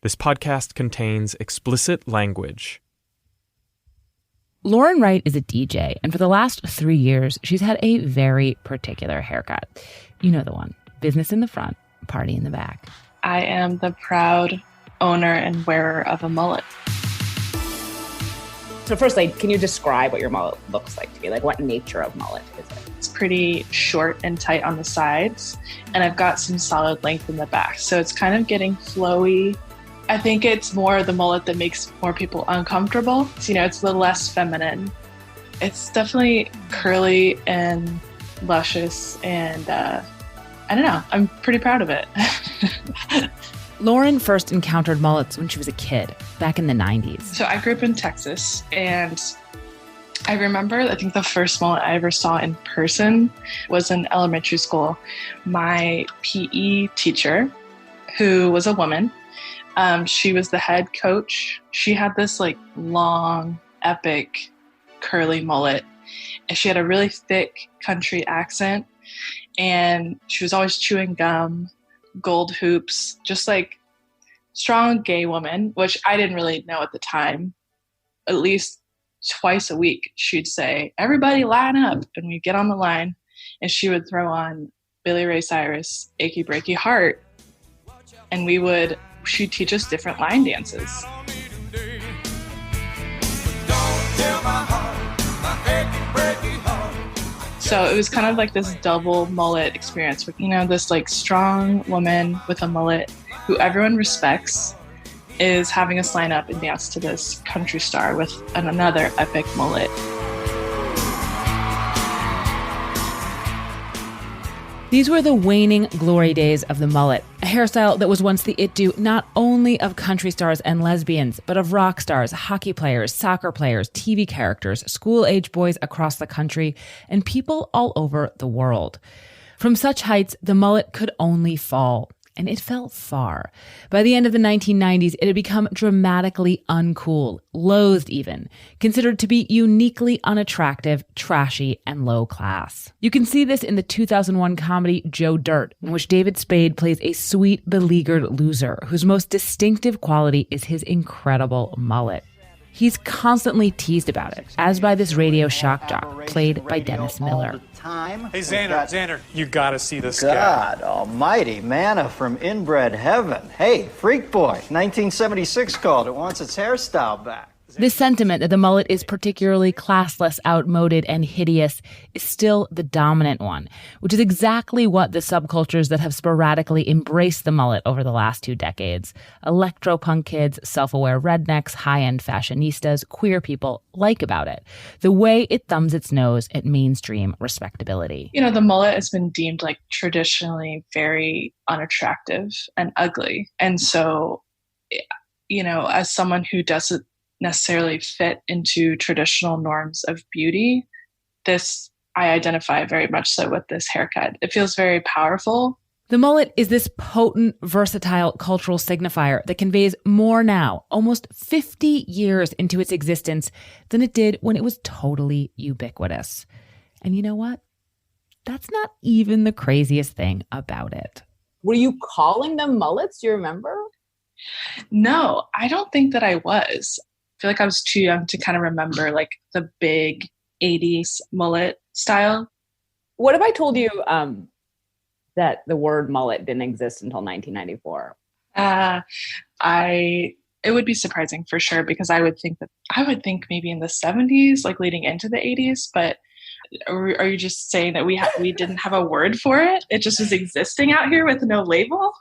This podcast contains explicit language. Lauren Wright is a DJ, and for the last 3 years, she's had a very particular haircut. You know the one. Business in the front, party in the back. I am the proud owner and wearer of a mullet. So first, can you describe what your mullet looks like to me? Like, what nature of mullet is it? It's pretty short and tight on the sides, and I've got some solid length in the back. So it's kind of getting flowy. I think it's more the mullet that makes more people uncomfortable. So, it's a little less feminine. It's definitely curly and luscious, and I don't know. I'm pretty proud of it. Lauren first encountered mullets when she was a kid, back in the 90s. So I grew up in Texas, and I remember, I think the first mullet I ever saw in person was in elementary school. My PE teacher, who was a woman, she was the head coach. She had this long, epic, curly mullet, and she had a really thick country accent, and she was always chewing gum, gold hoops, just strong gay woman, which I didn't really know at the time. At least twice a week, she'd say, "Everybody line up," and we'd get on the line, and she would throw on Billy Ray Cyrus' "Achy Breaky Heart," and she'd teach us different line dances. So it was kind of like this double mullet experience with, this strong woman with a mullet who everyone respects is having us line up and dance to this country star with another epic mullet. These were the waning glory days of the mullet, a hairstyle that was once the it-do not only of country stars and lesbians, but of rock stars, hockey players, soccer players, TV characters, school-age boys across the country, and people all over the world. From such heights, the mullet could only fall. And it fell far. By the end of the 1990s, it had become dramatically uncool, loathed even, considered to be uniquely unattractive, trashy, and low class. You can see this in the 2001 comedy Joe Dirt, in which David Spade plays a sweet, beleaguered loser whose most distinctive quality is his incredible mullet. He's constantly teased about it, as by this radio shock jock, played by Dennis Miller. Hey, Xander, you gotta see this guy. God almighty, manna from inbred heaven. Hey, Freak Boy, 1976 called. It wants its hairstyle back. This sentiment that the mullet is particularly classless, outmoded, and hideous is still the dominant one, which is exactly what the subcultures that have sporadically embraced the mullet over the last 2 decades, electro-punk kids, self-aware rednecks, high-end fashionistas, queer people, like about it, the way it thumbs its nose at mainstream respectability. The mullet has been deemed traditionally very unattractive and ugly. And so, as someone who doesn't necessarily fit into traditional norms of beauty, I identify very much so with this haircut. It feels very powerful. The mullet is this potent, versatile cultural signifier that conveys more now, almost 50 years into its existence, than it did when it was totally ubiquitous. And you know what? That's not even the craziest thing about it. Were you calling them mullets? Do you remember? No, I don't think that I was. I feel like I was too young to kind of remember the big 80s mullet style. What if I told you that the word mullet didn't exist until 1994? It would be surprising for sure, because I would think maybe in the 70s, leading into the 80s, but are you just saying that we didn't have a word for it? It just was existing out here with no label?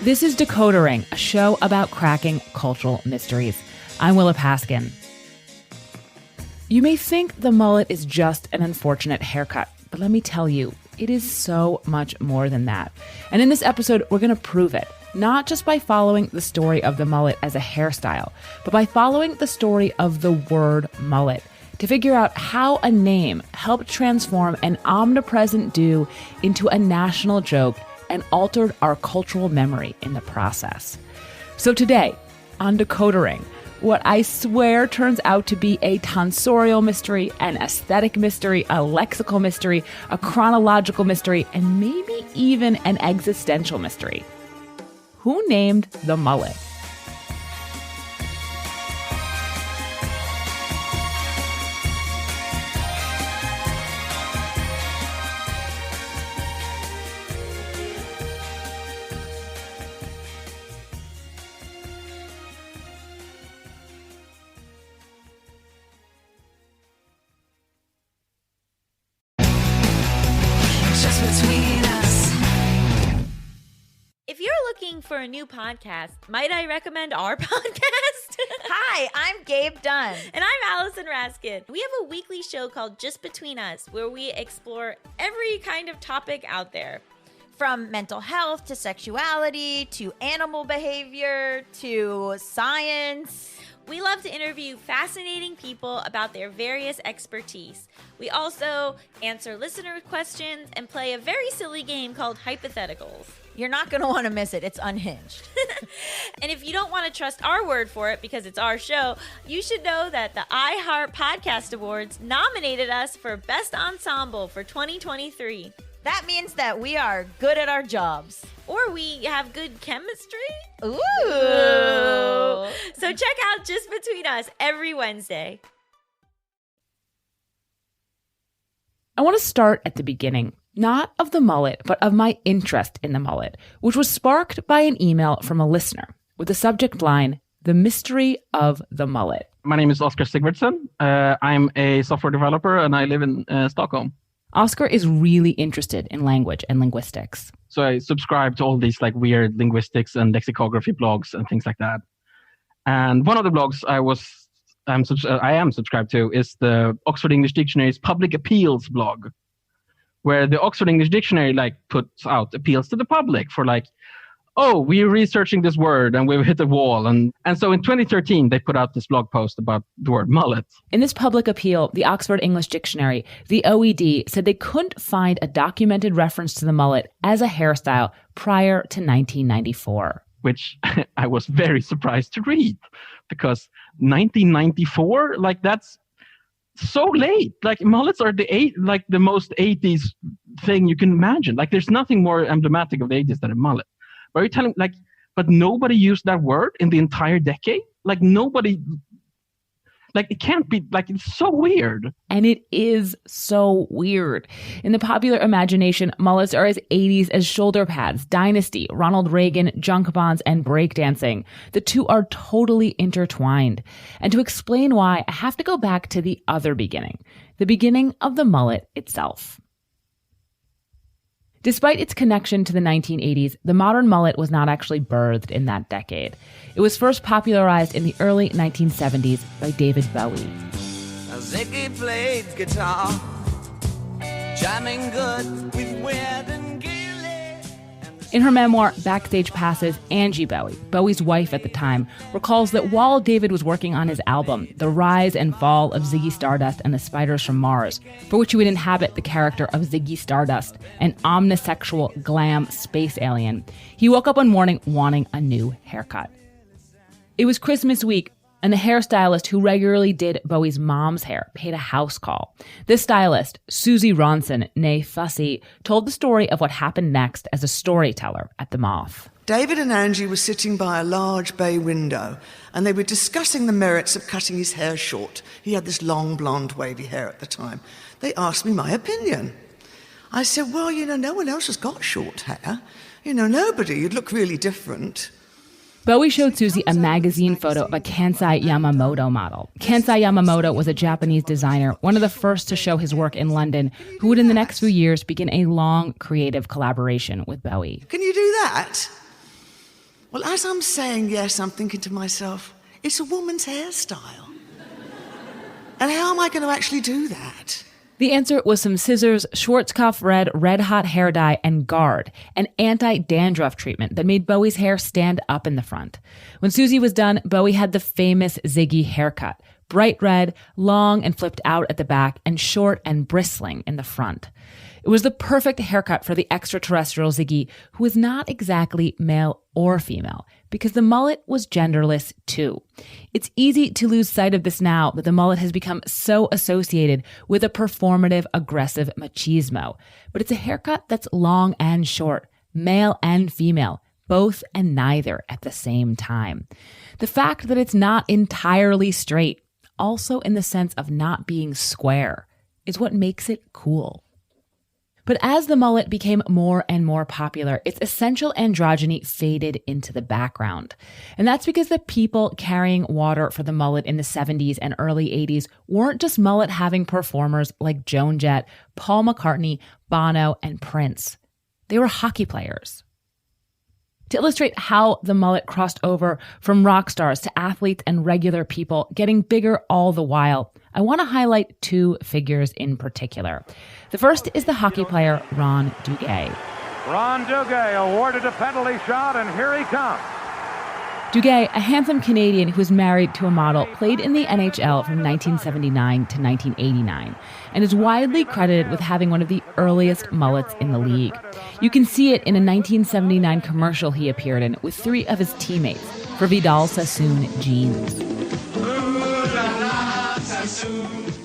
This is Decodering, a show about cracking cultural mysteries. I'm Willa Paskin. You may think the mullet is just an unfortunate haircut, but let me tell you, it is so much more than that. And in this episode, we're going to prove it, not just by following the story of the mullet as a hairstyle, but by following the story of the word mullet, to figure out how a name helped transform an omnipresent do into a national joke and altered our cultural memory in the process. So today, on Decodering, what I swear turns out to be a tonsorial mystery, an aesthetic mystery, a lexical mystery, a chronological mystery, and maybe even an existential mystery. Who named the mullet? If you're looking for a new podcast, might I recommend our podcast? Hi, I'm Gabe Dunn. And I'm Allison Raskin. We have a weekly show called Just Between Us, where we explore every kind of topic out there. From mental health to sexuality to animal behavior to science. We love to interview fascinating people about their various expertise. We also answer listener questions and play a very silly game called Hypotheticals. You're not going to want to miss it. It's unhinged. And if you don't want to trust our word for it because it's our show, you should know that the iHeart Podcast Awards nominated us for Best Ensemble for 2023. That means that we are good at our jobs. Or we have good chemistry. Ooh. So check out Just Between Us every Wednesday. I want to start at the beginning, not of the mullet, but of my interest in the mullet, which was sparked by an email from a listener with the subject line, The Mystery of the Mullet. My name is Oscar Sigvardsson. I'm a software developer and I live in Stockholm. Oscar is really interested in language and linguistics. So I subscribe to all these like weird linguistics and lexicography blogs and things like that. And one of the blogs I am subscribed to is the Oxford English Dictionary's Public Appeals blog, where the Oxford English Dictionary like puts out appeals to the public for like, oh, we're researching this word and we've hit a wall. And so in 2013, they put out this blog post about the word mullet. In this public appeal, the Oxford English Dictionary, the OED, said they couldn't find a documented reference to the mullet as a hairstyle prior to 1994. Which I was very surprised to read, because 1994, like that's so late. Like mullets are the most 80s thing you can imagine. Like there's nothing more emblematic of the 80s than a mullet. But you're telling but nobody used that word in the entire decade? Like nobody, like it can't be, like it's so weird. And it is so weird. In the popular imagination, mullets are as 80s as shoulder pads, Dynasty, Ronald Reagan, junk bonds, and breakdancing. The two are totally intertwined. And to explain why, I have to go back to the other beginning, the beginning of the mullet itself. Despite its connection to the 1980s, the modern mullet was not actually birthed in that decade. It was first popularized in the early 1970s by David Bowie. Ziggy played guitar, jamming good with Weird and Gilly. In her memoir, Backstage Passes, Angie Bowie, Bowie's wife at the time, recalls that while David was working on his album, The Rise and Fall of Ziggy Stardust and the Spiders from Mars, for which he would inhabit the character of Ziggy Stardust, an omnisexual glam space alien, he woke up one morning wanting a new haircut. It was Christmas week, and the hairstylist who regularly did Bowie's mom's hair paid a house call. This stylist, Susie Ronson, née Fussy, told the story of what happened next as a storyteller at the Moth. David and Angie were sitting by a large bay window, and they were discussing the merits of cutting his hair short. He had this long, blonde, wavy hair at the time. They asked me my opinion. I said, well, no one else has got short hair. Nobody. You'd look really different. Bowie showed Susie a magazine photo of a Kansai Yamamoto model. Kansai Yamamoto was a Japanese designer, one of the first to show his work in London, who would in the next few years begin a long creative collaboration with Bowie. Can you do that? Well, as I'm saying yes, I'm thinking to myself, it's a woman's hairstyle. And how am I going to actually do that? The answer was some scissors, Schwarzkopf red hot hair dye, and Guard, an anti-dandruff treatment that made Bowie's hair stand up in the front. When Susie was done, Bowie had the famous Ziggy haircut, bright red, long and flipped out at the back, and short and bristling in the front. It was the perfect haircut for the extraterrestrial Ziggy, who was not exactly male or female, because the mullet was genderless too. It's easy to lose sight of this now that the mullet has become so associated with a performative, aggressive machismo. But it's a haircut that's long and short, male and female, both and neither at the same time. The fact that it's not entirely straight, also in the sense of not being square, is what makes it cool. But as the mullet became more and more popular, its essential androgyny faded into the background. And that's because the people carrying water for the mullet in the 70s and early 80s weren't just mullet-having performers like Joan Jett, Paul McCartney, Bono, and Prince. They were hockey players. To illustrate how the mullet crossed over from rock stars to athletes and regular people, getting bigger all the while, I want to highlight two figures in particular. The first is the hockey player Ron Duguay. Ron Duguay awarded a penalty shot, and here he comes. Duguay, a handsome Canadian who was married to a model, played in the NHL from 1979 to 1989 and is widely credited with having one of the earliest mullets in the league. You can see it in a 1979 commercial he appeared in with three of his teammates for Vidal Sassoon jeans.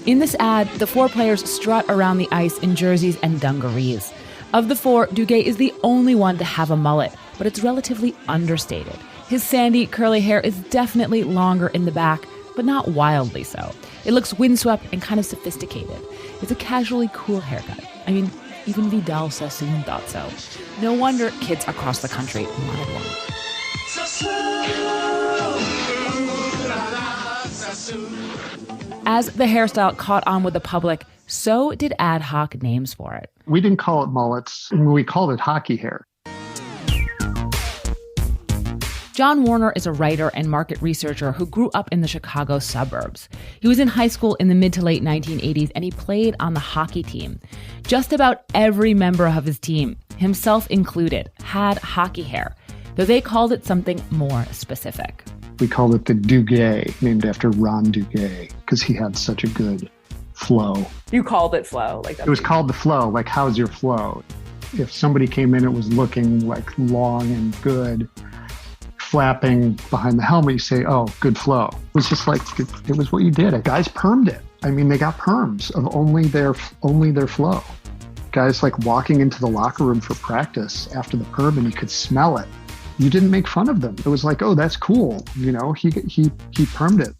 In this ad, the four players strut around the ice in jerseys and dungarees. Of the four, Duguay is the only one to have a mullet, but it's relatively understated. His sandy, curly hair is definitely longer in the back, but not wildly so. It looks windswept and kind of sophisticated. It's a casually cool haircut. I mean, even Vidal Sassoon thought so. No wonder kids across the country wanted one. As the hairstyle caught on with the public, so did ad hoc names for it. We didn't call it mullets. We called it hockey hair. John Warner is a writer and market researcher who grew up in the Chicago suburbs. He was in high school in the mid to late 1980s, and he played on the hockey team. Just about every member of his team, himself included, had hockey hair, though they called it something more specific. We called it the Duguay, named after Ron Duguay, because he had such a good flow. You called it flow. It was called the flow, like, how's your flow? If somebody came in, it was looking like long and good, flapping behind the helmet, you say, oh, good flow. It was just like, it was what you did. Guys permed it. I mean, they got perms of only their flow. Guys like walking into the locker room for practice after the perm, and you could smell it. You didn't make fun of them. It was like, oh, that's cool. You know, he permed it.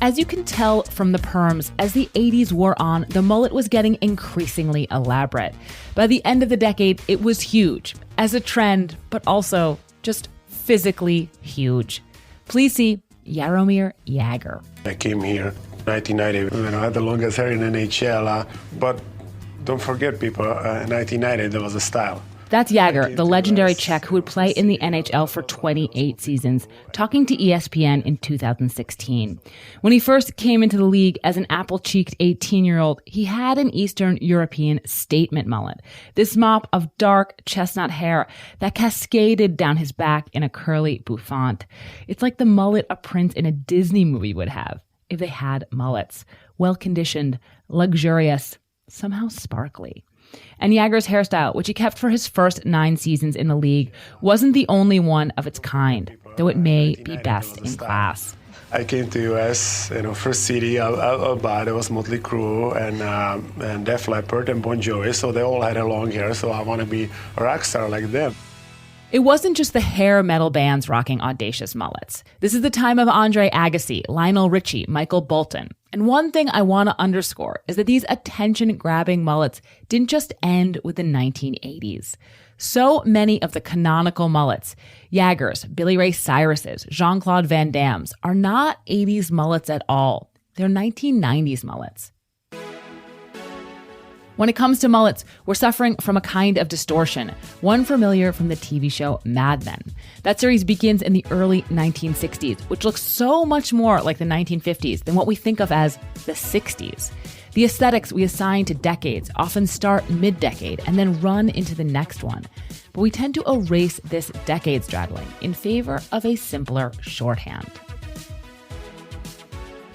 As you can tell from the perms, as the 80s wore on, the mullet was getting increasingly elaborate. By the end of the decade, it was huge, as a trend, but also just physically huge. Please see Jaromir Jagr. I came here in 1990 when I had the longest hair in NHL, but don't forget, people, in 1990 there was a style. That's Jagr, the legendary Czech who would play in the NHL for 28 seasons, talking to ESPN in 2016. When he first came into the league as an apple-cheeked 18-year-old, he had an Eastern European statement mullet, this mop of dark chestnut hair that cascaded down his back in a curly bouffant. It's like the mullet a prince in a Disney movie would have, if they had mullets. Well-conditioned, luxurious, somehow sparkly. And Jagr's hairstyle, which he kept for his first 9 seasons in the league, wasn't the only one of its kind, though it may be best in class. I came to US, first city I'll buy, there was Motley Crue and Def Leppard and Bon Jovi, so they all had a long hair, so I want to be a rock star like them. It wasn't just the hair metal bands rocking audacious mullets. This is the time of Andre Agassi, Lionel Richie, Michael Bolton. And one thing I want to underscore is that these attention-grabbing mullets didn't just end with the 1980s. So many of the canonical mullets, Jagr's, Billy Ray Cyrus's, Jean-Claude Van Damme's, are not 80s mullets at all. They're 1990s mullets. When it comes to mullets, we're suffering from a kind of distortion, one familiar from the TV show Mad Men. That series begins in the early 1960s, which looks so much more like the 1950s than what we think of as the 60s. The aesthetics we assign to decades often start mid-decade and then run into the next one. But we tend to erase this decade straddling in favor of a simpler shorthand.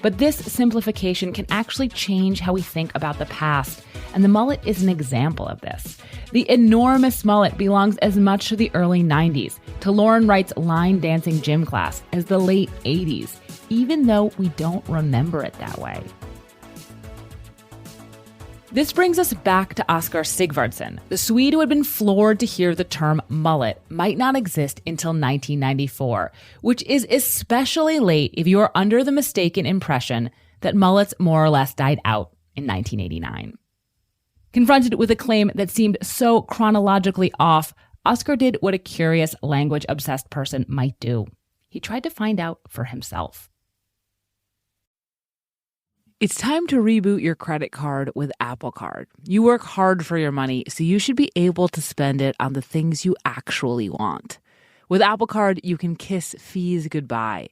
But this simplification can actually change how we think about the past, and the mullet is an example of this. The enormous mullet belongs as much to the early 90s, to Lauren Wright's line dancing gym class, as the late 80s, even though we don't remember it that way. This brings us back to Oscar Sigvardsson, the Swede who had been floored to hear the term mullet might not exist until 1994, which is especially late if you are under the mistaken impression that mullets more or less died out in 1989. Confronted with a claim that seemed so chronologically off, Oscar did what a curious, language-obsessed person might do. He tried to find out for himself. It's time to reboot your credit card with Apple Card. You work hard for your money, so you should be able to spend it on the things you actually want. With Apple Card, you can kiss fees goodbye.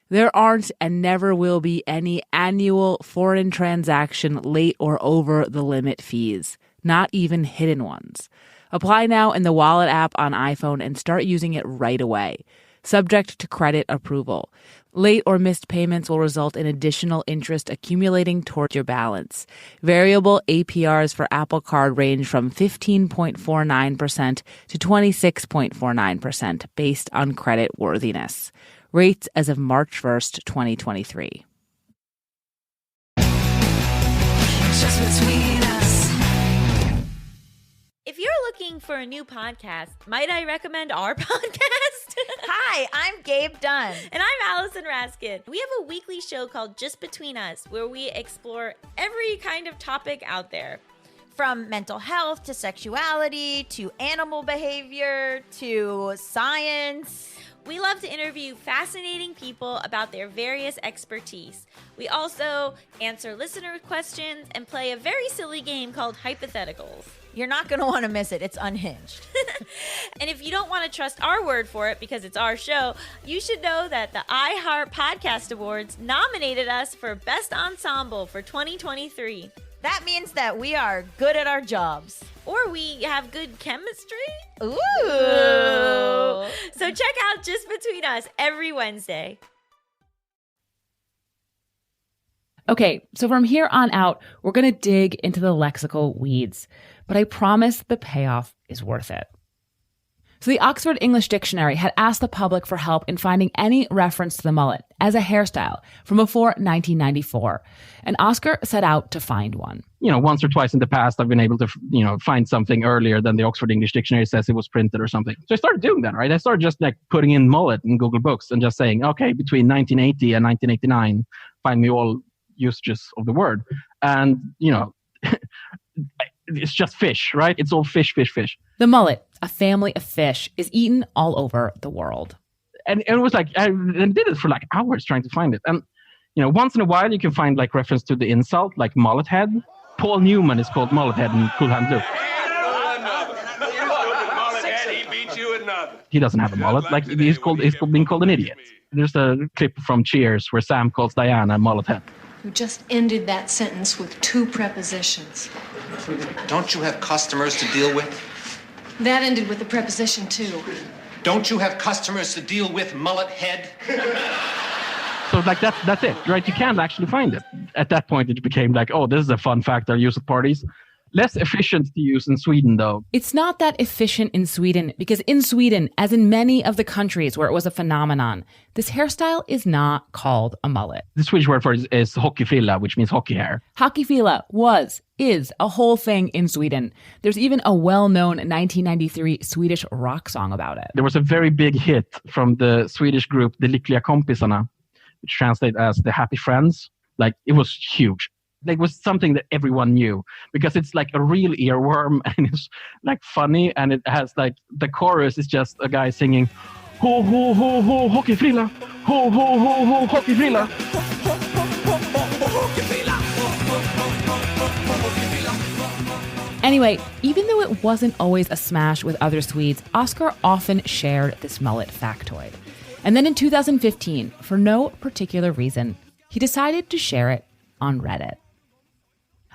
There aren't and never will be any annual foreign transaction late or over the limit fees, not even hidden ones. Apply now in the Wallet app on iPhone and start using it right away. Subject to credit approval. Late or missed payments will result in additional interest accumulating toward your balance. Variable APRs for Apple Card range from 15.49% to 26.49% based on credit worthiness. Rates as of March 1st, 2023. Just between us. If you're looking for a new podcast, might I recommend our podcast? Hi, I'm Gabe Dunn. And I'm Allison Raskin. We have a weekly show called Just Between Us, where we explore every kind of topic out there. From mental health to sexuality to animal behavior to science. We love to interview fascinating people about their various expertise. We also answer listener questions and play a very silly game called Hypotheticals. You're not going to want to miss it. It's unhinged. And if you don't want to trust our word for it because it's our show, you should know that the iHeart Podcast Awards nominated us for Best Ensemble for 2023. That means that we are good at our jobs. Or we have good chemistry. Ooh. So check out Just Between Us every Wednesday. Okay, so from here on out, we're going to dig into the lexical weeds, but I promise the payoff is worth it. So the Oxford English Dictionary had asked the public for help in finding any reference to the mullet as a hairstyle from before 1994, and Oscar set out to find one. Once or twice in the past, I've been able to, find something earlier than the Oxford English Dictionary says it was printed or something. So I started doing that, right? I started just putting in mullet in Google Books and just saying, okay, between 1980 and 1989, find me all usages of the word. And, it's just fish, right? It's all fish. The mullet, a family of fish, is eaten all over the world. And it was I did it for hours trying to find it. And, once in a while you can find reference to the insult, like mullet head. Paul Newman is called mullet head in Cool Hand Luke. He doesn't have a mullet. He's being called an idiot. There's a clip from Cheers where Sam calls Diana mullet head. You just ended that sentence with two prepositions. Don't you have customers to deal with? That ended with a preposition too. Don't you have customers to deal with, mullet head? So that's it, right? You can't actually find it. At that point, it became this is a fun fact I use at parties. Less efficient to use in Sweden, though. It's not that efficient in Sweden because in Sweden, as in many of the countries where it was a phenomenon, this hairstyle is not called a mullet. The Swedish word for it is hockeyfrilla, which means hockey hair. Hockeyfrilla is a whole thing in Sweden. There's even a well-known 1993 Swedish rock song about it. There was a very big hit from the Swedish group De Lyckliga Kompisarna, which translates as the Happy Friends. It was huge. It was something that everyone knew because it's a real earworm and it's funny, and it has the chorus is just a guy singing ho ho ho ho hockeyfrilla, ho ho ho ho hockeyfrilla. Anyway, even though it wasn't always a smash with other Swedes, Oscar often shared this mullet factoid. And then in 2015, for no particular reason, he decided to share it on Reddit.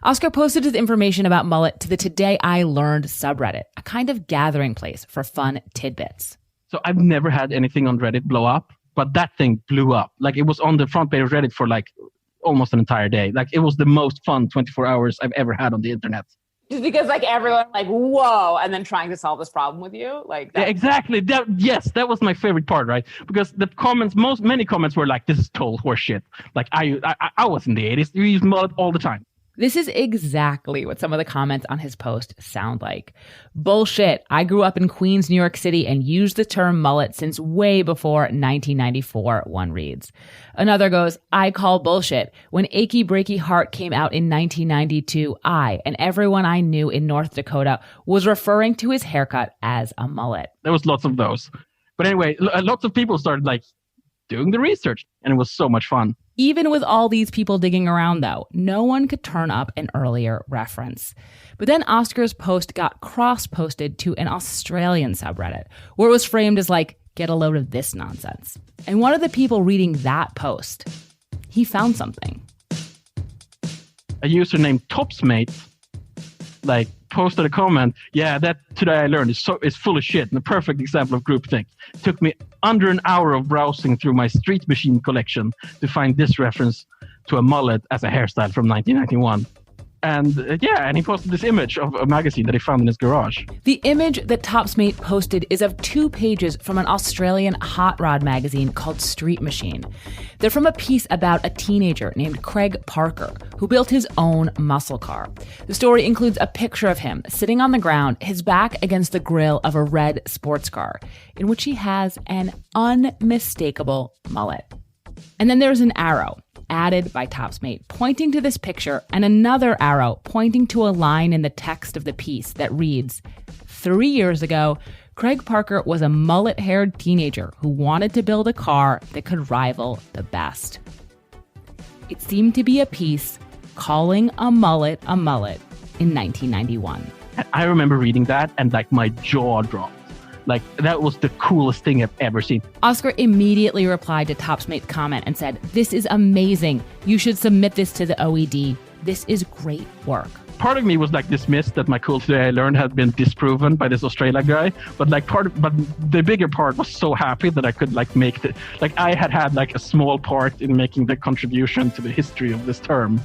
Oscar posted his information about mullet to the Today I Learned subreddit, a kind of gathering place for fun tidbits. So I've never had anything on Reddit blow up, but that thing blew up. It was on the front page of Reddit for almost an entire day. Like, it was the most fun 24 hours I've ever had on the internet. Just because like everyone like, whoa, and then trying to solve this problem with you. Like yeah, exactly. That was my favorite part, right? Because the comments, many comments were like, this is total horseshit. Like I was in the 80s. You used mullet all the time. This is exactly what some of the comments on his post sound like. Bullshit. I grew up in Queens, New York City, and used the term mullet since way before 1994, one reads. Another goes, I call bullshit. When Achy Breaky Heart came out in 1992, I and everyone I knew in North Dakota was referring to his haircut as a mullet. There was lots of those. But anyway, lots of people started like doing the research, and it was so much fun. Even with all these people digging around, though, no one could turn up an earlier reference. But then Oscar's post got cross-posted to an Australian subreddit, where it was framed as like, get a load of this nonsense. And one of the people reading that post, he found something. A user named Topsmate, like, posted a comment, yeah, that today I learned is full of shit and a perfect example of groupthink. It took me under an hour of browsing through my Street Machine collection to find this reference to a mullet as a hairstyle from 1991. And and he posted this image of a magazine that he found in his garage. The image that Topsmate posted is of 2 pages from an Australian hot rod magazine called Street Machine. They're from a piece about a teenager named Craig Parker, who built his own muscle car. The story includes a picture of him sitting on the ground, his back against the grille of a red sports car, in which he has an unmistakable mullet. And then there's an arrow added by Topsmate pointing to this picture, and another arrow pointing to a line in the text of the piece that reads, 3 years ago, Craig Parker was a mullet-haired teenager who wanted to build a car that could rival the best. It seemed to be a piece calling a mullet in 1991. I remember reading that and like my jaw dropped. Like, that was the coolest thing I've ever seen. Oscar immediately replied to Topsmate's comment and said, this is amazing. You should submit this to the OED. This is great work. Part of me was like dismissed that my cool today I learned had been disproven by this Australia guy. But the bigger part was so happy that I could like make I had like a small part in making the contribution to the history of this term.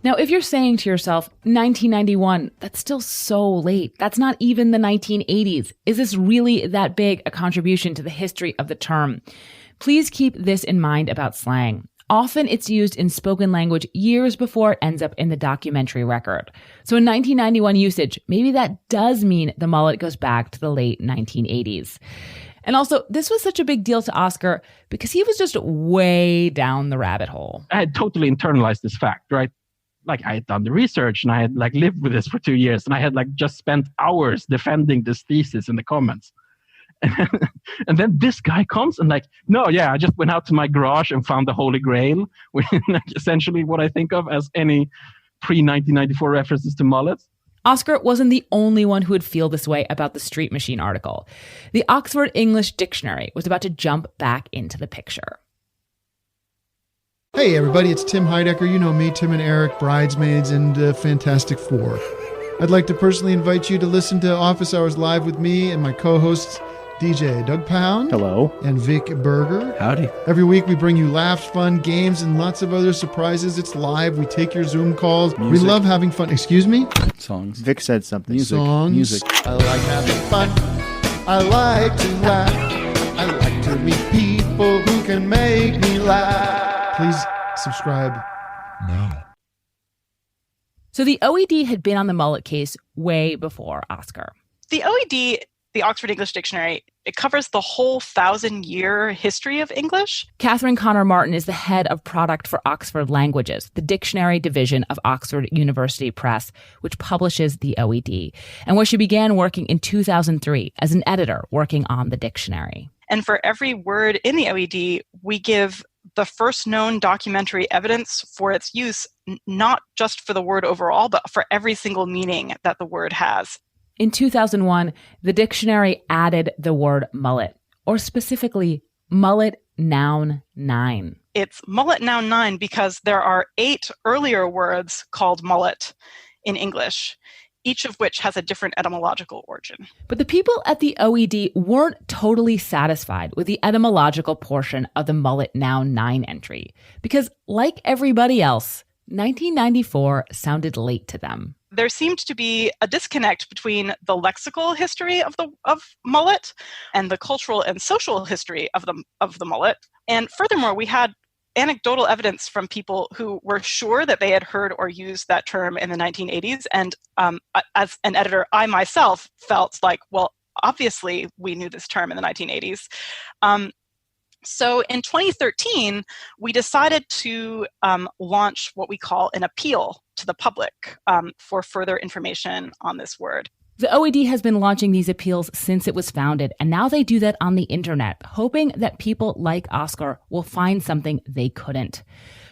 Now, if you're saying to yourself, 1991, that's still so late. That's not even the 1980s. Is this really that big a contribution to the history of the term? Please keep this in mind about slang. Often it's used in spoken language years before it ends up in the documentary record. So in 1991 usage, maybe that does mean the mullet goes back to the late 1980s. And also, this was such a big deal to Oscar because he was just way down the rabbit hole. I had totally internalized this fact, right? Like, I had done the research and I had like lived with this for 2 years and I had like just spent hours defending this thesis in the comments. And then this guy comes and like, no, yeah, I just went out to my garage and found the Holy Grail, which is like essentially what I think of as any pre-1994 references to mullets. Oscar wasn't the only one who would feel this way about the Street Machine article. The Oxford English Dictionary was about to jump back into the picture. Hey everybody, it's Tim Heidecker. You know me, Tim and Eric, Bridesmaids, and Fantastic Four. I'd like to personally invite you to listen to Office Hours Live with me and my co-hosts, DJ Doug Pound. Hello. And Vic Berger. Howdy. Every week we bring you laughs, fun, games, and lots of other surprises. It's live. We take your Zoom calls. Music. We love having fun. Excuse me? Songs. Vic said something. Music. Songs. Music. I like having fun. I like to laugh. I like to meet people who can make me laugh. Please subscribe now. So the OED had been on the mullet case way before Oscar. The OED, the Oxford English Dictionary, it covers the whole 1,000-year history of English. Catherine Connor Martin is the head of product for Oxford Languages, the dictionary division of Oxford University Press, which publishes the OED, and where she began working in 2003 as an editor working on the dictionary. And for every word in the OED, we give the first known documentary evidence for its use, not just for the word overall, but for every single meaning that the word has. In 2001, the dictionary added the word mullet, or specifically mullet noun 9. It's mullet noun 9 because there are 8 earlier words called mullet in English. each of which has a different etymological origin. But the people at the OED weren't totally satisfied with the etymological portion of the Mullet Now 9 entry, because like everybody else, 1994 sounded late to them. There seemed to be a disconnect between the lexical history of mullet and the cultural and social history of the mullet. And furthermore, we had anecdotal evidence from people who were sure that they had heard or used that term in the 1980s. And as an editor, I myself felt like, well, obviously we knew this term in the 1980s. So in 2013, we decided to launch what we call an appeal to the public for further information on this word. The OED has been launching these appeals since it was founded, and now they do that on the internet, hoping that people like Oscar will find something they couldn't.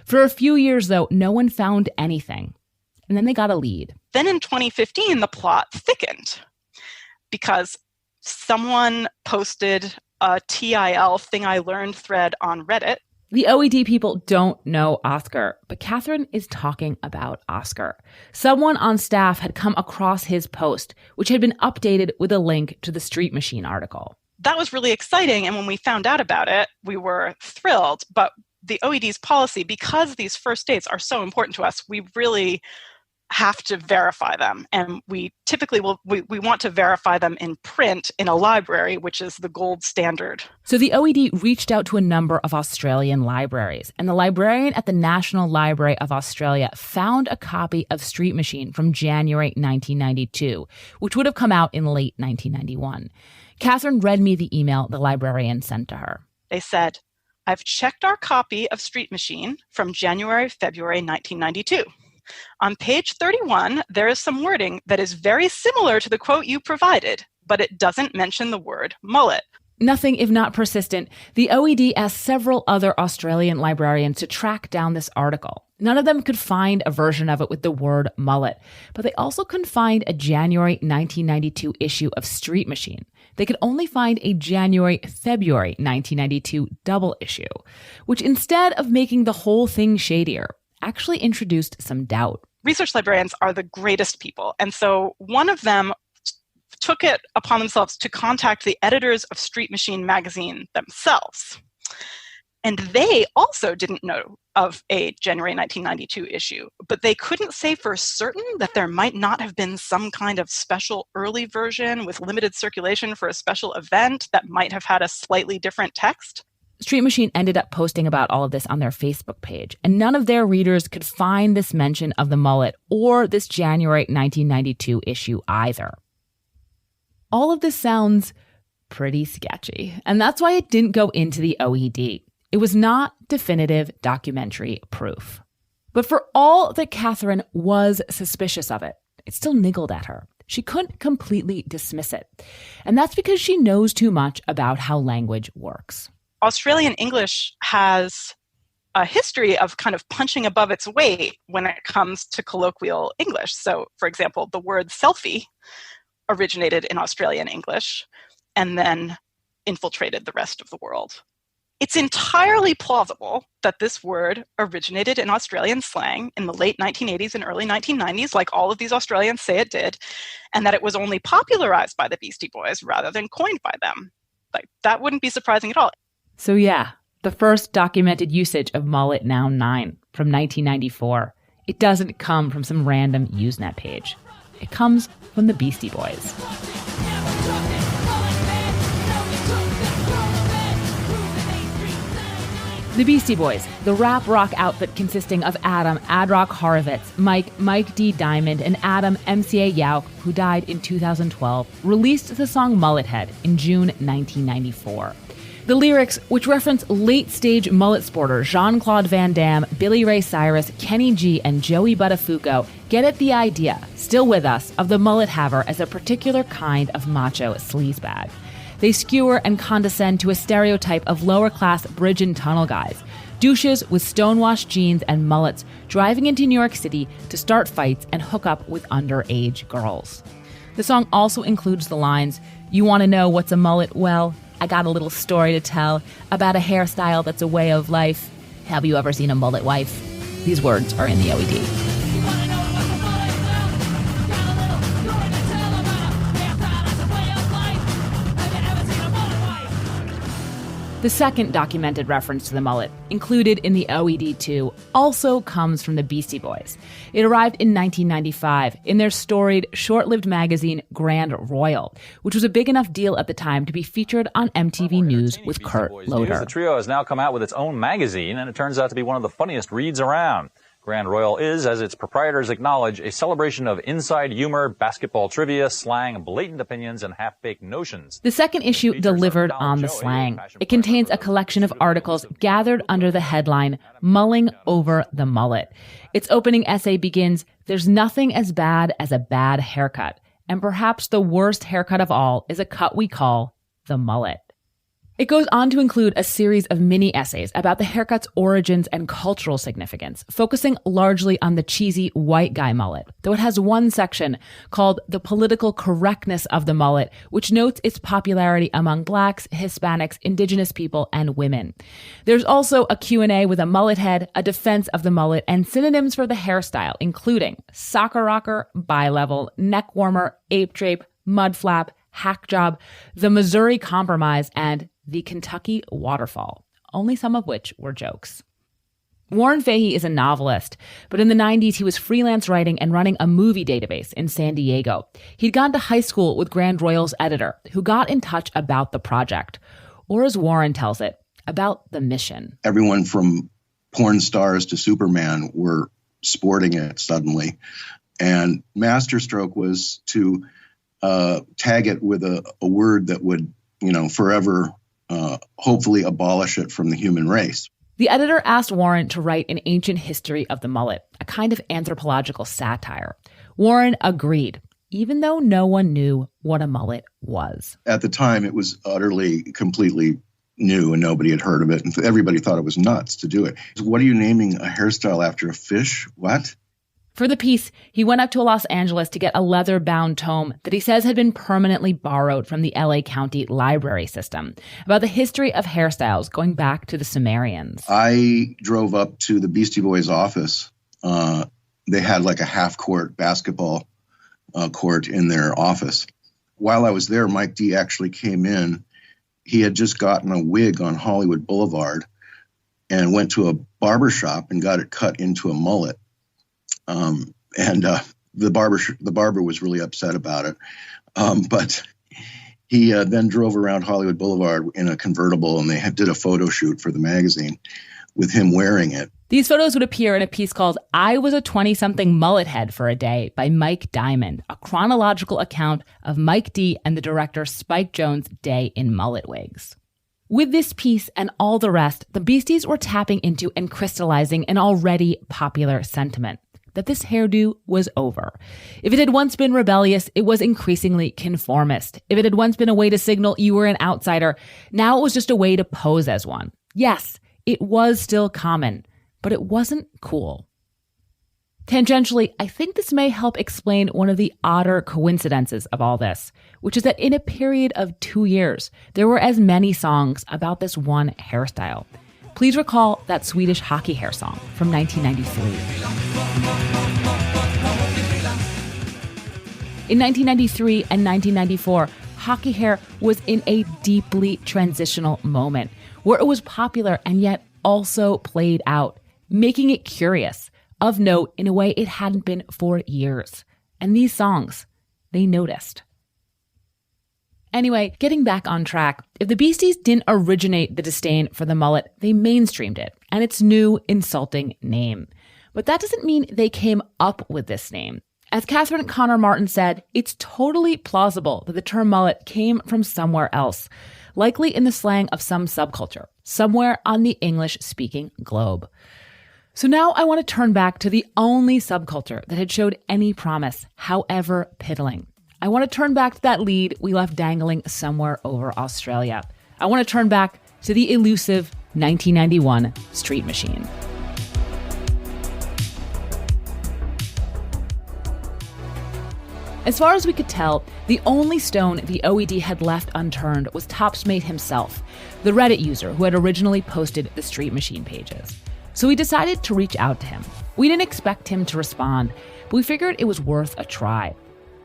For a few years, though, no one found anything. And then they got a lead. Then in 2015, the plot thickened because someone posted a TIL Thing I Learned thread on Reddit. The OED people don't know Oscar, but Catherine is talking about Oscar. Someone on staff had come across his post, which had been updated with a link to the Street Machine article. That was really exciting, and when we found out about it, we were thrilled. But the OED's policy, because these first dates are so important to us, we really have to verify them. And we typically we want to verify them in print in a library, which is the gold standard. So the OED reached out to a number of Australian libraries, and the librarian at the National Library of Australia found a copy of Street Machine from January 1992, which would have come out in late 1991. Catherine read me the email the librarian sent to her. They said, "I've checked our copy of Street Machine from February 1992. On page 31, there is some wording that is very similar to the quote you provided, but it doesn't mention the word mullet." Nothing if not persistent, the OED asked several other Australian librarians to track down this article. None of them could find a version of it with the word mullet, but they also couldn't find a January 1992 issue of Street Machine. They could only find a February 1992 double issue, which instead of making the whole thing shadier, actually introduced some doubt. Research librarians are the greatest people. And so one of them took it upon themselves to contact the editors of Street Machine magazine themselves. And they also didn't know of a January 1992 issue, but they couldn't say for certain that there might not have been some kind of special early version with limited circulation for a special event that might have had a slightly different text. Street Machine ended up posting about all of this on their Facebook page, and none of their readers could find this mention of the mullet or this January 1992 issue either. All of this sounds pretty sketchy, and that's why it didn't go into the OED. It was not definitive documentary proof. But for all that Catherine was suspicious of it, it still niggled at her. She couldn't completely dismiss it. And that's because she knows too much about how language works. Australian English has a history of kind of punching above its weight when it comes to colloquial English. So, for example, the word selfie originated in Australian English and then infiltrated the rest of the world. It's entirely plausible that this word originated in Australian slang in the late 1980s and early 1990s, like all of these Australians say it did, and that it was only popularized by the Beastie Boys rather than coined by them. Like, that wouldn't be surprising at all. So yeah, the first documented usage of Mullet Now 9 from 1994. It doesn't come from some random Usenet page. It comes from the Beastie Boys. The Beastie Boys, the rap rock outfit consisting of Adam Adrock Horovitz, Mike D. Diamond, and Adam MCA Yauk, who died in 2012, released the song Mullet Head in June 1994. The lyrics, which reference late-stage mullet sporters Jean-Claude Van Damme, Billy Ray Cyrus, Kenny G, and Joey Buttafuoco, get at the idea, still with us, of the mullet haver as a particular kind of macho sleazebag. They skewer and condescend to a stereotype of lower-class bridge and tunnel guys, douches with stonewashed jeans and mullets driving into New York City to start fights and hook up with underage girls. The song also includes the lines, "You want to know what's a mullet? Well, I got a little story to tell about a hairstyle that's a way of life. Have you ever seen a mullet wife?" These words are in the OED. The second documented reference to the mullet, included in the OED2, also comes from the Beastie Boys. It arrived in 1995 in their storied, short-lived magazine Grand Royal, which was a big enough deal at the time to be featured on MTV News with Kurt Loder. The trio has now come out with its own magazine, and it turns out to be one of the funniest reads around. Grand Royal is, as its proprietors acknowledge, a celebration of inside humor, basketball trivia, slang, blatant opinions, and half-baked notions. The second issue delivered on the slang. It contains a collection of articles gathered under the headline, Mulling Over the Mullet. Its opening essay begins, "There's nothing as bad as a bad haircut, and perhaps the worst haircut of all is a cut we call the mullet." It goes on to include a series of mini essays about the haircut's origins and cultural significance, focusing largely on the cheesy white guy mullet, though it has one section called The Political Correctness of the Mullet, which notes its popularity among blacks, Hispanics, indigenous people, and women. There's also a Q&A with a mullet head, a defense of the mullet, and synonyms for the hairstyle, including soccer rocker, bi-level, neck warmer, ape drape, mud flap, hack job, the Missouri Compromise, and the Kentucky Waterfall, only some of which were jokes. Warren Fahey is a novelist, but in the 90s he was freelance writing and running a movie database in San Diego. He'd gone to high school with Grand Royal's editor, who got in touch about the project, or as Warren tells it, about the mission. Everyone from porn stars to Superman were sporting it suddenly, and masterstroke was to tag it with a word that would, forever hopefully abolish it from the human race. The editor asked Warren to write an ancient history of the mullet, a kind of anthropological satire. Warren agreed, even though no one knew what a mullet was. At the time, it was utterly, completely new and nobody had heard of it. And everybody thought it was nuts to do it. What are you naming a hairstyle after a fish? What? For the piece, he went up to Los Angeles to get a leather-bound tome that he says had been permanently borrowed from the LA County library system about the history of hairstyles going back to the Sumerians. I drove up to the Beastie Boys office. They had like a half-court basketball court in their office. While I was there, Mike D actually came in. He had just gotten a wig on Hollywood Boulevard and went to a barbershop and got it cut into a mullet. The barber was really upset about it. But he then drove around Hollywood Boulevard in a convertible, and they did a photo shoot for the magazine with him wearing it. These photos would appear in a piece called I Was a 20-something Mullet Head for a Day by Mike Diamond, a chronological account of Mike D and the director Spike Jonze' day in mullet wigs. With this piece and all the rest, the Beasties were tapping into and crystallizing an already popular sentiment, that this hairdo was over. If it had once been rebellious, it was increasingly conformist. If it had once been a way to signal you were an outsider, now it was just a way to pose as one. Yes, it was still common, but it wasn't cool. Tangentially, I think this may help explain one of the odder coincidences of all this, which is that in a period of 2 years, there were as many songs about this one hairstyle. Please recall that Swedish hockey hair song from 1993. In 1993 and 1994, hockey hair was in a deeply transitional moment where it was popular and yet also played out, making it curious, of note in a way it hadn't been for years. And these songs, they noticed. Anyway, getting back on track, if the Beasties didn't originate the disdain for the mullet, they mainstreamed it and its new insulting name. But that doesn't mean they came up with this name. As Catherine Connor Martin said, it's totally plausible that the term mullet came from somewhere else, likely in the slang of some subculture, somewhere on the English-speaking globe. So now I want to turn back to the only subculture that had showed any promise, however piddling. I want to turn back to that lead we left dangling somewhere over Australia. I want to turn back to the elusive 1991 Street Machine. As far as we could tell, the only stone the OED had left unturned was Topsmate himself, the Reddit user who had originally posted the Street Machine pages. So we decided to reach out to him. We didn't expect him to respond, but we figured it was worth a try.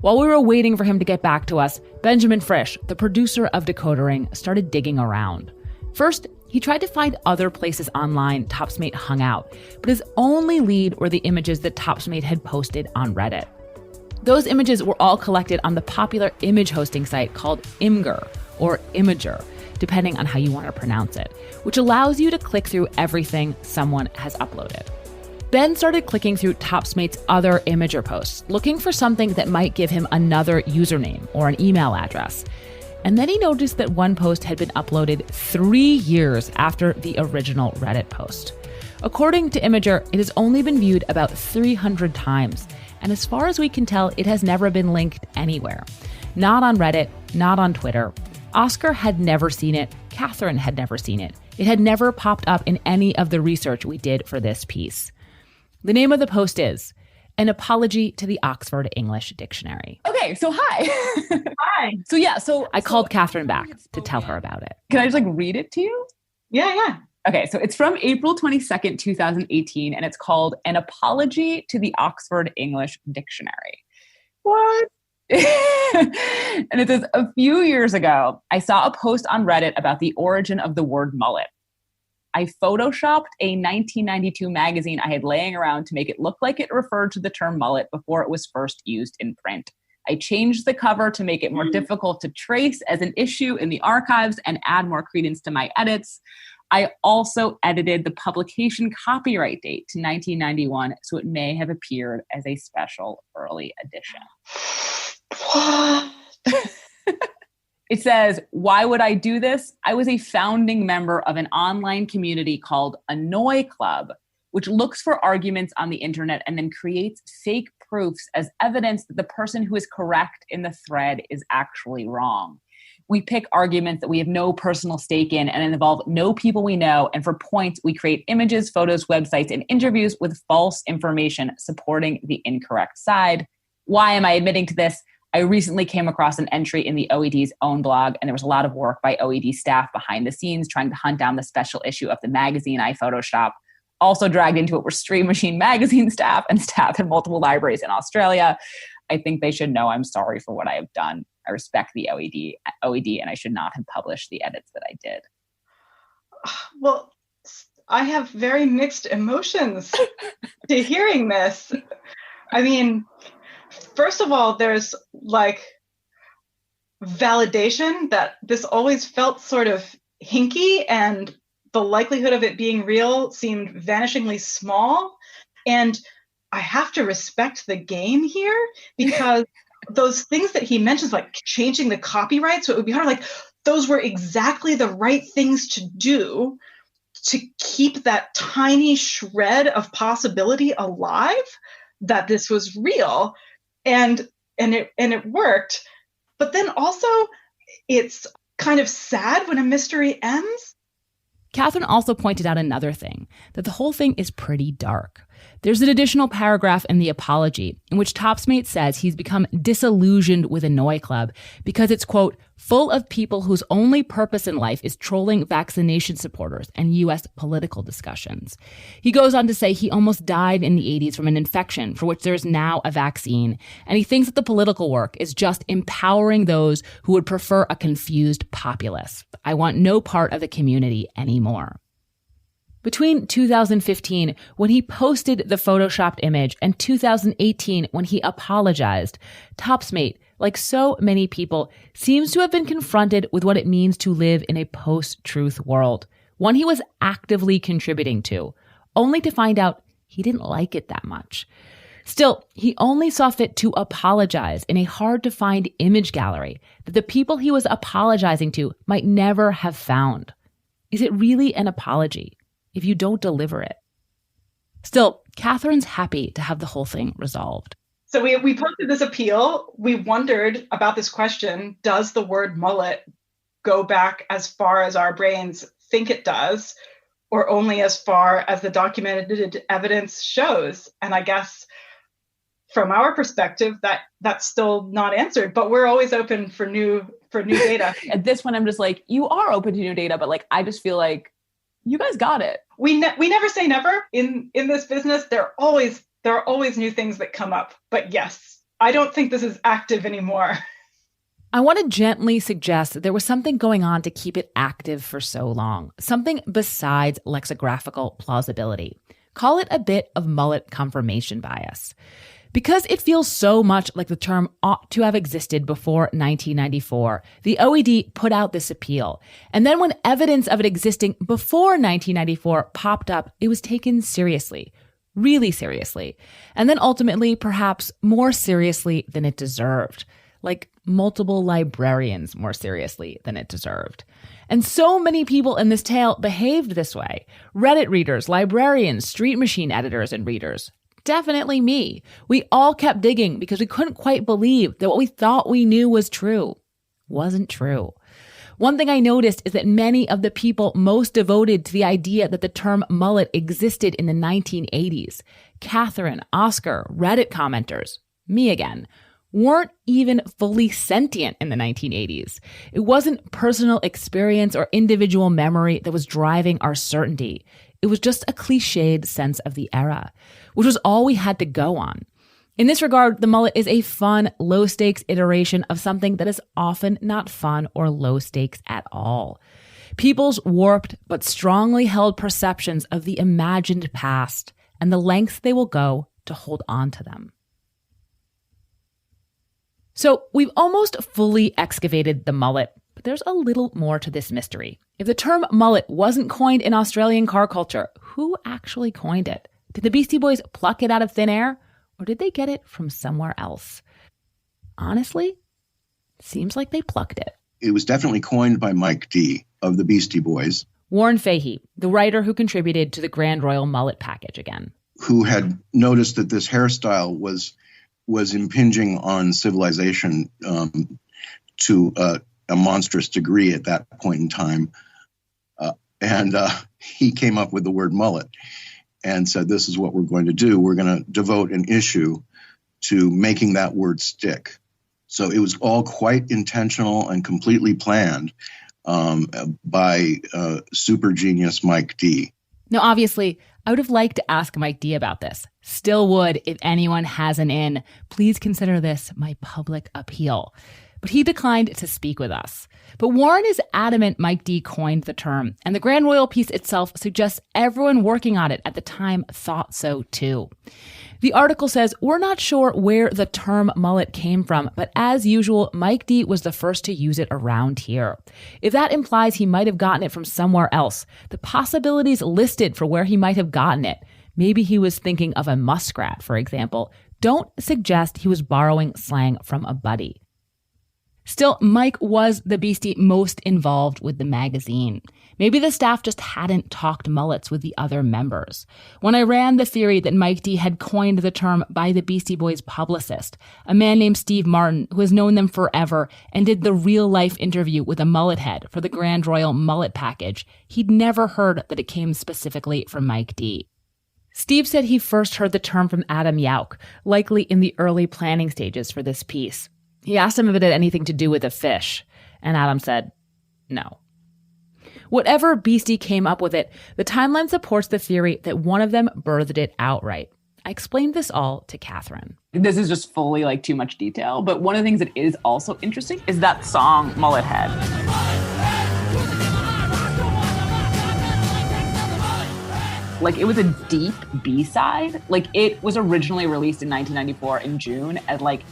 While we were waiting for him to get back to us, Benjamin Frisch, the producer of Decodering, started digging around. First, he tried to find other places online Topsmate hung out, but his only lead were the images that Topsmate had posted on Reddit. Those images were all collected on the popular image hosting site called Imgur, or Imager, depending on how you want to pronounce it, which allows you to click through everything someone has uploaded. Ben started clicking through Topsmate's other Imager posts, looking for something that might give him another username or an email address. And then he noticed that one post had been uploaded 3 years after the original Reddit post. According to Imager, it has only been viewed about 300 times, and as far as we can tell, it has never been linked anywhere. Not on Reddit, not on Twitter. Oscar had never seen it. Catherine had never seen it. It had never popped up in any of the research we did for this piece. The name of the post is An Apology to the Oxford English Dictionary. Okay, so hi. Hi. So I called Catherine back to tell her about it. Can I just read it to you? Yeah. Okay, so it's from April 22nd, 2018, and it's called An Apology to the Oxford English Dictionary. What? And it says, a few years ago, I saw a post on Reddit about the origin of the word mullet. I photoshopped a 1992 magazine I had laying around to make it look like it referred to the term mullet before it was first used in print. I changed the cover to make it more difficult to trace as an issue in the archives and add more credence to my edits. I also edited the publication copyright date to 1991, so it may have appeared as a special early edition. What? It says, why would I do this? I was a founding member of an online community called Annoy Club, which looks for arguments on the internet and then creates fake proofs as evidence that the person who is correct in the thread is actually wrong. We pick arguments that we have no personal stake in and involve no people we know. And for points, we create images, photos, websites, and interviews with false information supporting the incorrect side. Why am I admitting to this? I recently came across an entry in the OED's own blog, and there was a lot of work by OED staff behind the scenes trying to hunt down the special issue of the magazine I photoshopped. Also dragged into it were Stream Machine magazine staff and staff in multiple libraries in Australia. I think they should know I'm sorry for what I have done. I respect the OED, and I should not have published the edits that I did. Well, I have very mixed emotions to hearing this. I mean, first of all, there's validation that this always felt sort of hinky, and the likelihood of it being real seemed vanishingly small. And I have to respect the game here, because those things that he mentions, like changing the copyright so it would be hard, those were exactly the right things to do to keep that tiny shred of possibility alive that this was real. And it worked. But then also it's kind of sad when a mystery ends. Catherine also pointed out another thing, that the whole thing is pretty dark. There's an additional paragraph in the apology in which Topsmate says he's become disillusioned with Annoy Club because it's, quote, full of people whose only purpose in life is trolling vaccination supporters and U.S. political discussions. He goes on to say he almost died in the 80s from an infection for which there is now a vaccine, and he thinks that the political work is just empowering those who would prefer a confused populace. I want no part of the community anymore. Between 2015, when he posted the photoshopped image, and 2018, when he apologized, Topsmate, like so many people, seems to have been confronted with what it means to live in a post-truth world, one he was actively contributing to, only to find out he didn't like it that much. Still, he only saw fit to apologize in a hard-to-find image gallery that the people he was apologizing to might never have found. Is it really an apology if you don't deliver it? Still, Catherine's happy to have the whole thing resolved. So we posted this appeal. We wondered about this question. Does the word mullet go back as far as our brains think it does, or only as far as the documented evidence shows? And I guess from our perspective, that's still not answered, but we're always open for new data. At this point, I'm just like, you are open to new data, but I just feel like you guys got it. We never say never in this business. There are always new things that come up. But yes, I don't think this is active anymore. I want to gently suggest that there was something going on to keep it active for so long, something besides lexicographical plausibility. Call it a bit of mullet confirmation bias. Because it feels so much like the term ought to have existed before 1994, the OED put out this appeal. And then when evidence of it existing before 1994 popped up, it was taken seriously, really seriously. And then ultimately, perhaps more seriously than it deserved. Like multiple librarians more seriously than it deserved. And so many people in this tale behaved this way. Reddit readers, librarians, Street Machine editors and readers. Definitely me. We all kept digging because we couldn't quite believe that what we thought we knew was true wasn't true. One thing I noticed is that many of the people most devoted to the idea that the term mullet existed in the 1980s, Catherine, Oscar, Reddit commenters, me again, weren't even fully sentient in the 1980s. It wasn't personal experience or individual memory that was driving our certainty. It was just a cliched sense of the era, which was all we had to go on. In this regard, the mullet is a fun, low-stakes iteration of something that is often not fun or low-stakes at all. People's warped but strongly held perceptions of the imagined past and the lengths they will go to hold on to them. So we've almost fully excavated the mullet, but there's a little more to this mystery. If the term mullet wasn't coined in Australian car culture, who actually coined it? Did the Beastie Boys pluck it out of thin air, or did they get it from somewhere else? Honestly, seems like they plucked it. It was definitely coined by Mike D of the Beastie Boys. Warren Fahey, the writer who contributed to the Grand Royal Mullet package again. Who had noticed that this hairstyle was impinging on civilization to a monstrous degree at that point in time. And he came up with the word mullet and said, this is what we're going to do. We're going to devote an issue to making that word stick. So it was all quite intentional and completely planned by super genius Mike D. Now, obviously, I would have liked to ask Mike D about this. Still would if anyone has an in. Please consider this my public appeal. But he declined to speak with us. But Warren is adamant Mike D coined the term, and the Grand Royal piece itself suggests everyone working on it at the time thought so too. The article says, we're not sure where the term mullet came from, but as usual, Mike D was the first to use it around here. If that implies he might have gotten it from somewhere else, the possibilities listed for where he might have gotten it, maybe he was thinking of a muskrat, for example, don't suggest he was borrowing slang from a buddy. Still, Mike was the Beastie most involved with the magazine. Maybe the staff just hadn't talked mullets with the other members. When I ran the theory that Mike D had coined the term by the Beastie Boys publicist, a man named Steve Martin, who has known them forever and did the real-life interview with a mullet head for the Grand Royal Mullet package, he'd never heard that it came specifically from Mike D. Steve said he first heard the term from Adam Yauch, likely in the early planning stages for this piece. He asked him if it had anything to do with a fish, and Adam said, no. Whatever Beastie came up with it, the timeline supports the theory that one of them birthed it outright. I explained this all to Catherine. This is just fully like too much detail, but one of the things that is also interesting is that song, Mullet Head. Like, it was a deep B-side. Like, it was originally released in 1994 in June as like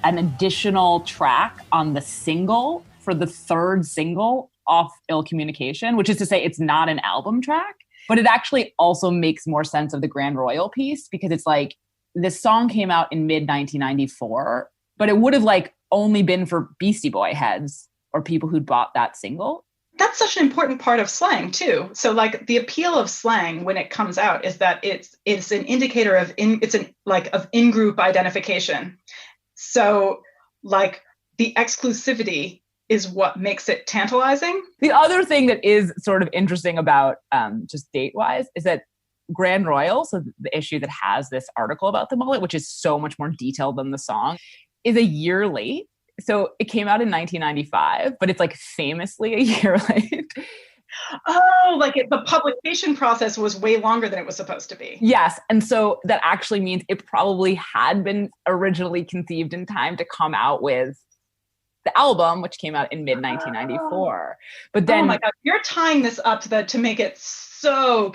an additional track on the single for the third single off Ill Communication, which is to say it's not an album track, but it actually also makes more sense of the Grand Royal piece because it's like this song came out in mid 1994, but it would have like only been for Beastie Boy heads or people who'd bought that single. That's such an important part of slang too. So like the appeal of slang when it comes out is that it's an indicator of in-group identification. So, like, the exclusivity is what makes it tantalizing. The other thing that is sort of interesting about just date-wise is that Grand Royal, so the issue that has this article about the mullet, which is so much more detailed than the song, is a year late. So it came out in 1995, but it's like famously a year late. Oh, like the publication process was way longer than it was supposed to be. Yes. And so that actually means it probably had been originally conceived in time to come out with the album, which came out in mid-1994. But then, oh my God, you're tying this up to make it so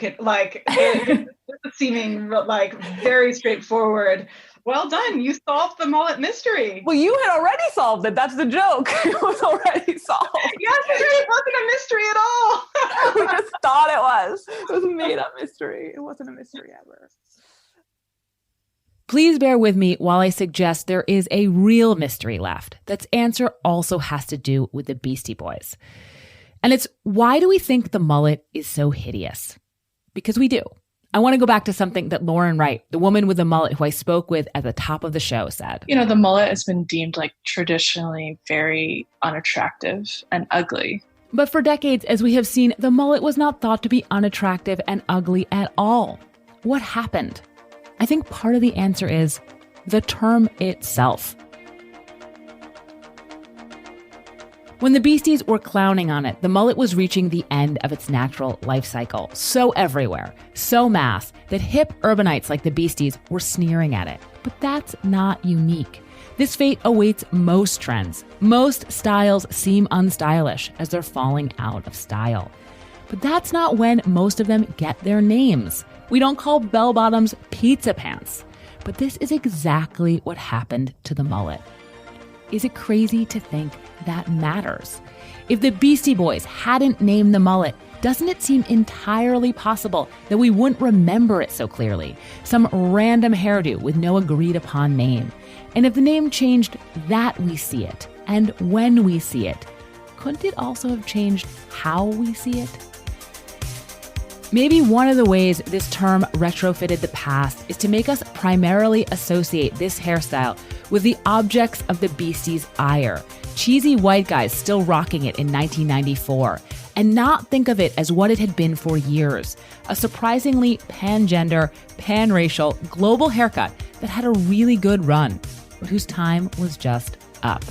seeming like very straightforward. Well done. You solved the mullet mystery. Well, you had already solved it. That's the joke. It was already solved. Yes, it wasn't a mystery at all. We just thought it was. It was a made-up mystery. It wasn't a mystery ever. Please bear with me while I suggest there is a real mystery left. That's answer also has to do with the Beastie Boys. And it's, why do we think the mullet is so hideous? Because we do. I want to go back to something that Lauren Wright, the woman with the mullet who I spoke with at the top of the show, said. You know, the mullet has been deemed like traditionally very unattractive and ugly. But for decades, as we have seen, the mullet was not thought to be unattractive and ugly at all. What happened? I think part of the answer is the term itself. When the Beasties were clowning on it, the mullet was reaching the end of its natural life cycle. So everywhere, so mass, that hip urbanites like the Beasties were sneering at it. But that's not unique. This fate awaits most trends. Most styles seem unstylish as they're falling out of style. But that's not when most of them get their names. We don't call bell-bottoms pizza pants. But this is exactly what happened to the mullet. Is it crazy to think that matters? If the Beastie Boys hadn't named the mullet, doesn't it seem entirely possible that we wouldn't remember it so clearly? Some random hairdo with no agreed upon name. And if the name changed that we see it, and when we see it, couldn't it also have changed how we see it? Maybe one of the ways this term retrofitted the past is to make us primarily associate this hairstyle with the objects of the Beasties' ire, cheesy white guys still rocking it in 1994, and not think of it as what it had been for years, a surprisingly pan-gender, pan-racial, global haircut that had a really good run, but whose time was just up.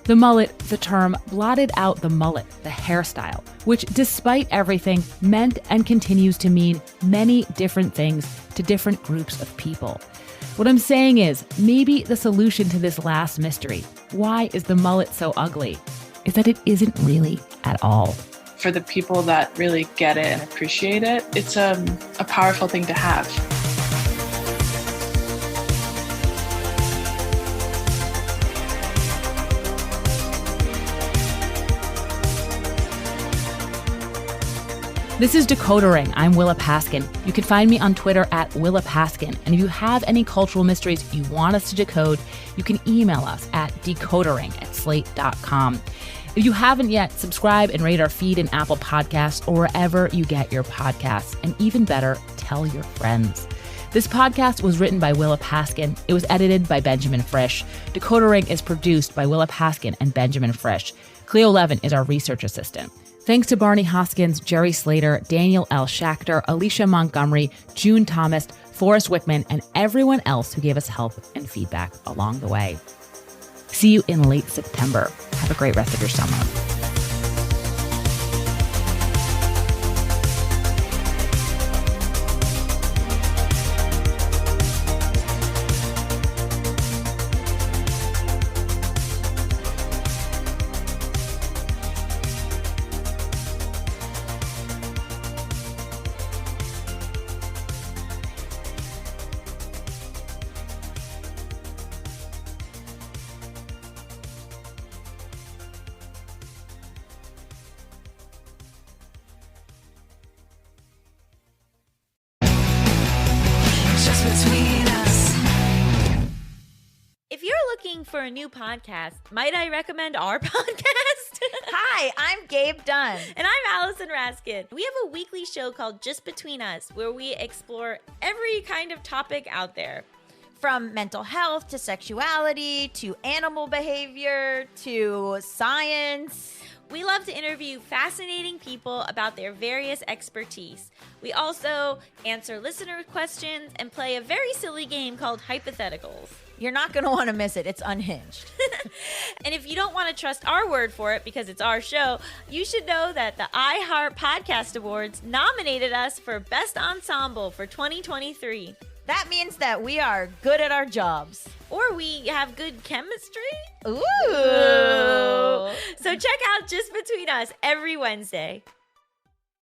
The mullet, the term, blotted out the mullet, the hairstyle, which despite everything meant and continues to mean many different things to different groups of people. What I'm saying is, maybe the solution to this last mystery, why is the mullet so ugly, is that it isn't really at all. For the people that really get it and appreciate it, it's a powerful thing to have. This is Decodering. I'm Willa Paskin. You can find me on Twitter at Willa Paskin. And if you have any cultural mysteries you want us to decode, you can email us at decodering@slate.com. If you haven't yet, subscribe and rate our feed in Apple Podcasts or wherever you get your podcasts. And even better, tell your friends. This podcast was written by Willa Paskin. It was edited by Benjamin Frisch. Decodering is produced by Willa Paskin and Benjamin Frisch. Cleo Levin is our research assistant. Thanks to Barney Hoskins, Jerry Slater, Daniel L. Schachter, Alicia Montgomery, June Thomas, Forrest Wickman, and everyone else who gave us help and feedback along the way. See you in late September. Have a great rest of your summer. If you're looking for a new podcast, might I recommend our podcast? Hi, I'm Gabe Dunn. And I'm Allison Raskin. We have a weekly show called Just Between Us, where we explore every kind of topic out there. From mental health to sexuality to animal behavior to science. We love to interview fascinating people about their various expertise. We also answer listener questions and play a very silly game called Hypotheticals. You're not going to want to miss it. It's unhinged. And if you don't want to trust our word for it because it's our show, you should know that the iHeart Podcast Awards nominated us for Best Ensemble for 2023. That means that we are good at our jobs. Or we have good chemistry. Ooh. So check out Just Between Us every Wednesday.